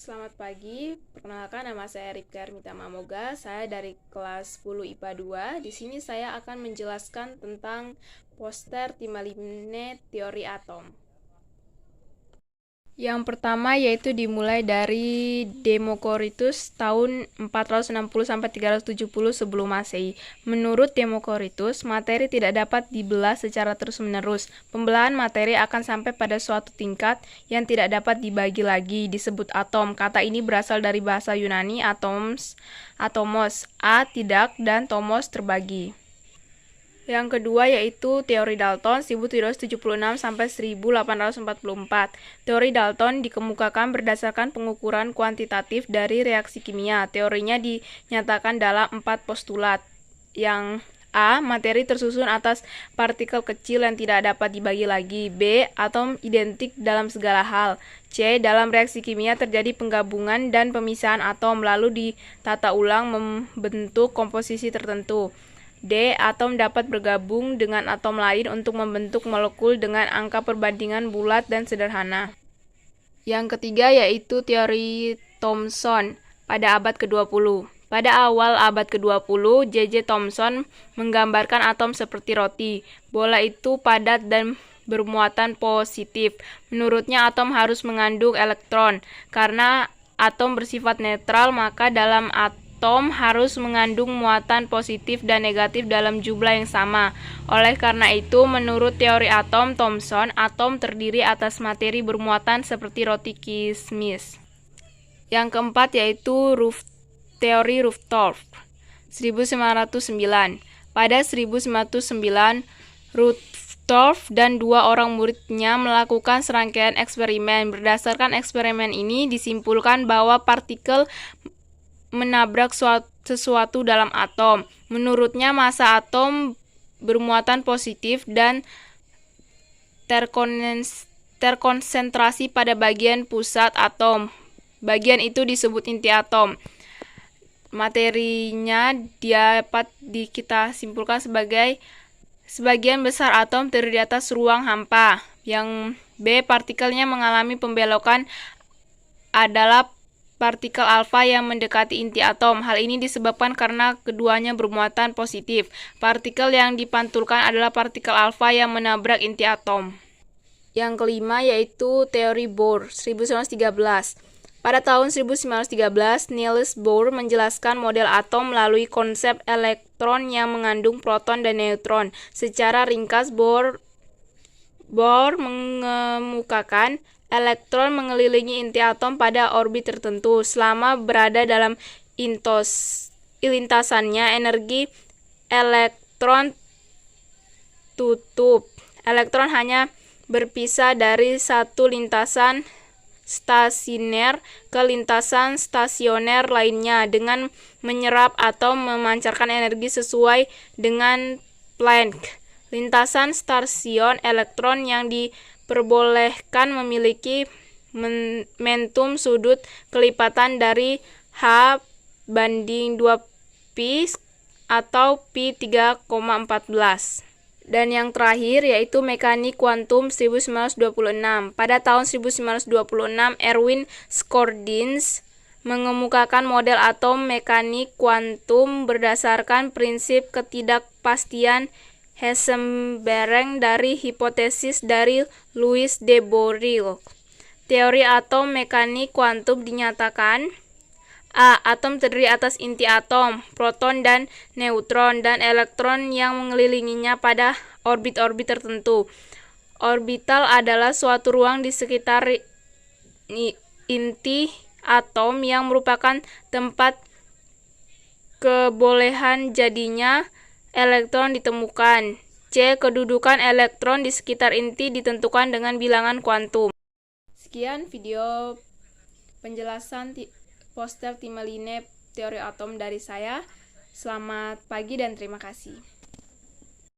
Selamat pagi, perkenalkan nama saya Rifka Ermita Mamoga. Saya dari kelas 10 IPA 2. Di sini saya akan menjelaskan tentang poster Timaline teori atom. Yang pertama yaitu dimulai dari Demokritus tahun 460-370 sebelum Masehi. Menurut Demokritus, materi tidak dapat dibelah secara terus-menerus. Pembelahan materi akan sampai pada suatu tingkat yang tidak dapat dibagi lagi, disebut atom. Kata ini berasal dari bahasa Yunani atomos, a tidak dan tomos terbagi. Yang kedua yaitu teori Dalton 1776-1844. Teori Dalton dikemukakan berdasarkan pengukuran kuantitatif dari reaksi kimia. Teorinya dinyatakan dalam 4 postulat. Yang A. Materi tersusun atas partikel kecil yang tidak dapat dibagi lagi. B. Atom identik dalam segala hal. C. Dalam reaksi kimia terjadi penggabungan dan pemisahan atom lalu ditata ulang membentuk komposisi tertentu. D. Atom dapat bergabung dengan atom lain untuk membentuk molekul dengan angka perbandingan bulat dan sederhana. Yang ketiga yaitu teori Thomson pada abad ke-20. Pada awal abad ke-20, J.J. Thomson menggambarkan atom seperti roti. Bola itu padat dan bermuatan positif. Menurutnya atom harus mengandung elektron. Karena atom bersifat netral, maka dalam atom harus mengandung muatan positif dan negatif dalam jumlah yang sama. Oleh karena itu, menurut teori atom Thomson, atom terdiri atas materi bermuatan seperti roti kismis. Yang keempat yaitu teori Rutherford 1909. Pada 1909, Rutherford dan 2 orang muridnya melakukan serangkaian eksperimen. Berdasarkan eksperimen ini disimpulkan bahwa partikel menabrak sesuatu dalam atom. Menurutnya massa atom bermuatan positif dan terkonsentrasi pada bagian pusat atom. Bagian itu disebut inti atom. Materinya dapat kita simpulkan sebagai sebagian besar atom terdiri atas ruang hampa. Yang B, partikelnya mengalami pembelokan adalah partikel alfa yang mendekati inti atom. Hal ini disebabkan karena keduanya bermuatan positif. Partikel yang dipantulkan adalah partikel alfa yang menabrak inti atom. Yang kelima yaitu teori Bohr 1913. Pada tahun 1913, Niels Bohr menjelaskan model atom melalui konsep elektron yang mengandung proton dan neutron. Secara ringkas, Bohr mengemukakan elektron mengelilingi inti atom pada orbit tertentu. Selama berada dalam lintasannya, energi elektron tutup. Elektron hanya berpisah dari satu lintasan stasioner ke lintasan stasioner lainnya dengan menyerap atau memancarkan energi sesuai dengan Planck. Lintasan stasion elektron yang diperbolehkan memiliki momentum sudut kelipatan dari H/2π atau pi 3,14. Dan yang terakhir yaitu mekanik kuantum 1926. Pada tahun 1926, Erwin Schrodings mengemukakan model atom mekanik kuantum berdasarkan prinsip ketidakpastian Heisenberg dari hipotesis dari Louis de Broglie. Teori atom mekanik kuantum dinyatakan: A. Atom terdiri atas inti atom, proton dan neutron, dan elektron yang mengelilinginya pada orbit-orbit tertentu. Orbital adalah suatu ruang di sekitar inti atom yang merupakan tempat kebolehan jadinya elektron ditemukan. C. Kedudukan elektron di sekitar inti ditentukan dengan bilangan kuantum. Sekian video penjelasan poster Timaline teori atom dari saya. Selamat pagi dan terima kasih.